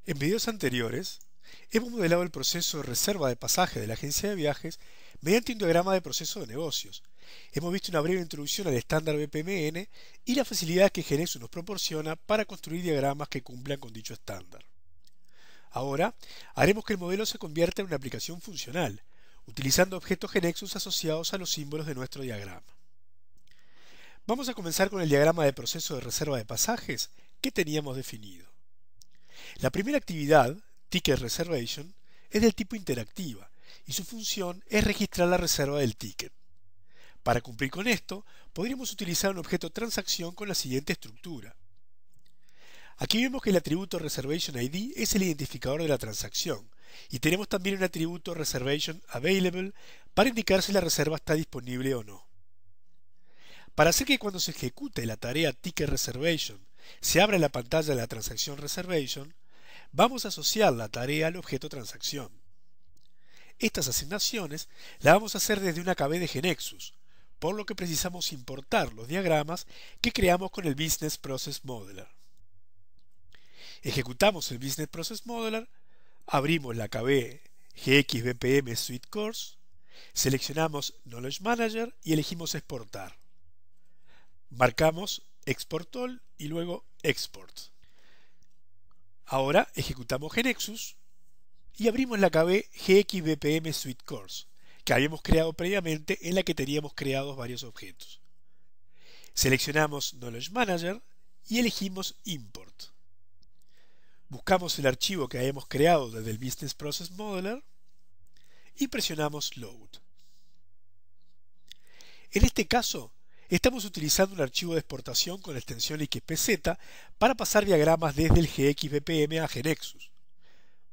En videos anteriores, hemos modelado el proceso de reserva de pasaje de la agencia de viajes mediante un diagrama de proceso de negocios. Hemos visto una breve introducción al estándar BPMN y la facilidad que GeneXus nos proporciona para construir diagramas que cumplan con dicho estándar. Ahora, haremos que el modelo se convierta en una aplicación funcional, utilizando objetos GeneXus asociados a los símbolos de nuestro diagrama. Vamos a comenzar con el diagrama de proceso de reserva de pasajes que teníamos definido. La primera actividad, Ticket Reservation, es del tipo interactiva y su función es registrar la reserva del ticket. Para cumplir con esto, podríamos utilizar un objeto transacción con la siguiente estructura. Aquí vemos que el atributo Reservation ID es el identificador de la transacción y tenemos también un atributo Reservation Available para indicar si la reserva está disponible o no. Para hacer que cuando se ejecute la tarea Ticket Reservation se abra la pantalla de la transacción Reservation, vamos a asociar la tarea al objeto transacción. Estas asignaciones las vamos a hacer desde una KB de GeneXus, por lo que precisamos importar los diagramas que creamos con el Business Process Modeler. Ejecutamos el Business Process Modeler, abrimos la KB GXBPM Suite Course, seleccionamos Knowledge Manager y elegimos exportar. Marcamos Export All y luego Export. Ahora ejecutamos GeneXus y abrimos la KB GXBPM Suite Course, que habíamos creado previamente en la que teníamos creados varios objetos. Seleccionamos Knowledge Manager y elegimos Import. Buscamos el archivo que habíamos creado desde el Business Process Modeler y presionamos Load. En este caso, estamos utilizando un archivo de exportación con la extensión XPZ para pasar diagramas desde el GXBPM a GeneXus.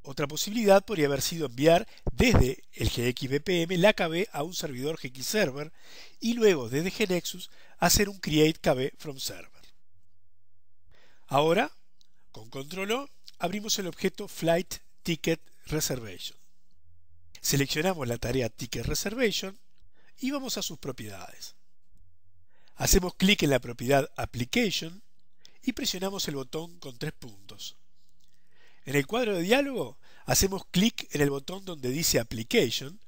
Otra posibilidad podría haber sido enviar desde el GXBPM la KB a un servidor GXServer y luego desde GeneXus hacer un Create KB from Server. Ahora, con Control O, abrimos el objeto Flight Ticket Reservation. Seleccionamos la tarea Ticket Reservation y vamos a sus propiedades. Hacemos clic en la propiedad Application y presionamos el botón con 3 puntos. En el cuadro de diálogo hacemos clic en el botón donde dice Application,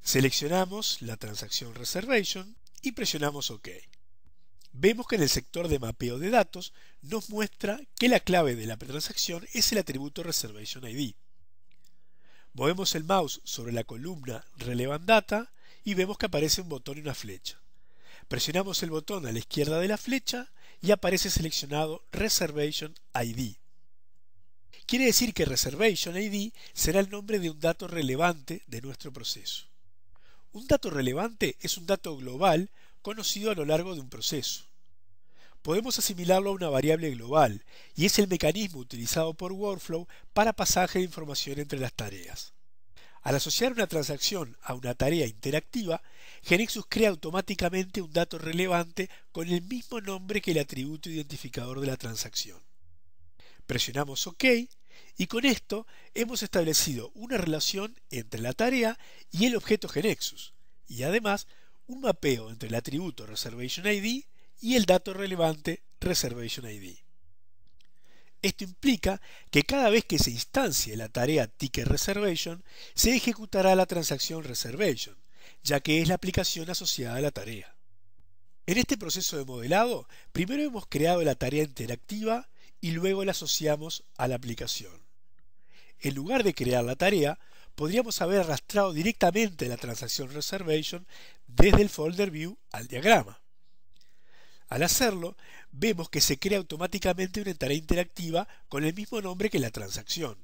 seleccionamos la transacción Reservation y presionamos OK. Vemos que en el sector de mapeo de datos nos muestra que la clave de la transacción es el atributo Reservation ID. Movemos el mouse sobre la columna Relevant Data y vemos que aparece un botón y una flecha. Presionamos el botón a la izquierda de la flecha y aparece seleccionado Reservation ID. Quiere decir que Reservation ID será el nombre de un dato relevante de nuestro proceso. Un dato relevante es un dato global conocido a lo largo de un proceso. Podemos asimilarlo a una variable global y es el mecanismo utilizado por Workflow para pasaje de información entre las tareas. Al asociar una transacción a una tarea interactiva, GeneXus crea automáticamente un dato relevante con el mismo nombre que el atributo identificador de la transacción. Presionamos OK y con esto hemos establecido una relación entre la tarea y el objeto GeneXus y además un mapeo entre el atributo Reservation ID y el dato relevante Reservation ID. Esto implica que cada vez que se instancie la tarea Ticket Reservation, se ejecutará la transacción Reservation, ya que es la aplicación asociada a la tarea. En este proceso de modelado, primero hemos creado la tarea interactiva y luego la asociamos a la aplicación. En lugar de crear la tarea, podríamos haber arrastrado directamente la transacción Reservation desde el folder View al diagrama. Al hacerlo, vemos que se crea automáticamente una tarea interactiva con el mismo nombre que la transacción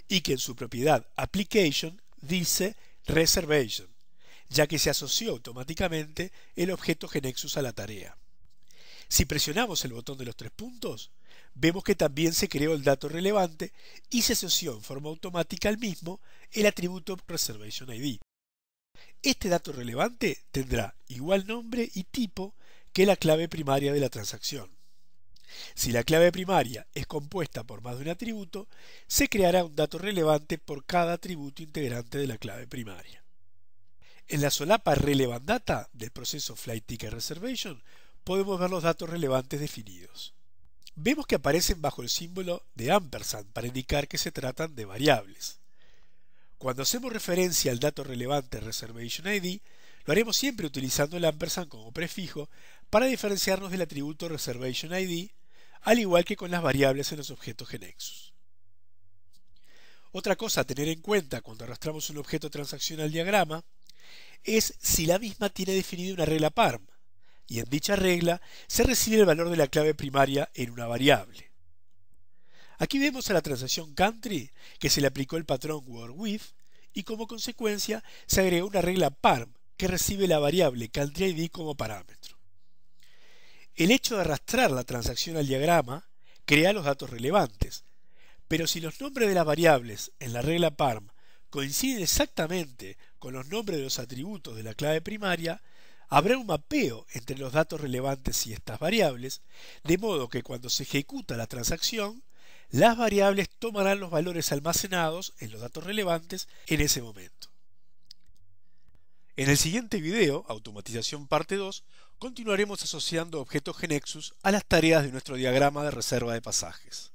y que en su propiedad Application dice Reservation, ya que se asoció automáticamente el objeto GeneXus a la tarea. Si presionamos el botón de los 3 puntos, vemos que también se creó el dato relevante y se asoció en forma automática al mismo el atributo Reservation ID. Este dato relevante tendrá igual nombre y tipo que la clave primaria de la transacción. Si la clave primaria es compuesta por más de un atributo, se creará un dato relevante por cada atributo integrante de la clave primaria. En la solapa Relevant Data del proceso Flight Ticket Reservation podemos ver los datos relevantes definidos. vemos que aparecen bajo el símbolo de ampersand para indicar que se tratan de variables. Cuando hacemos referencia al dato relevante Reservation ID, lo haremos siempre utilizando el ampersand como prefijo para diferenciarnos del atributo Reservation ID, al igual que con las variables en los objetos GeneXus. Otra cosa a tener en cuenta cuando arrastramos un objeto transacción al diagrama es si la misma tiene definida una regla parm, y en dicha regla se recibe el valor de la clave primaria en una variable. Aquí vemos a la transacción country que se le aplicó el patrón wordWith y como consecuencia se agregó una regla parm que recibe la variable country ID como parámetro. El hecho de arrastrar la transacción al diagrama crea los datos relevantes, pero si los nombres de las variables en la regla parm coinciden exactamente con los nombres de los atributos de la clave primaria, habrá un mapeo entre los datos relevantes y estas variables, de modo que cuando se ejecuta la transacción, las variables tomarán los valores almacenados en los datos relevantes en ese momento. En el siguiente video, Automatización parte 2, continuaremos asociando objetos GeneXus a las tareas de nuestro diagrama de reserva de pasajes.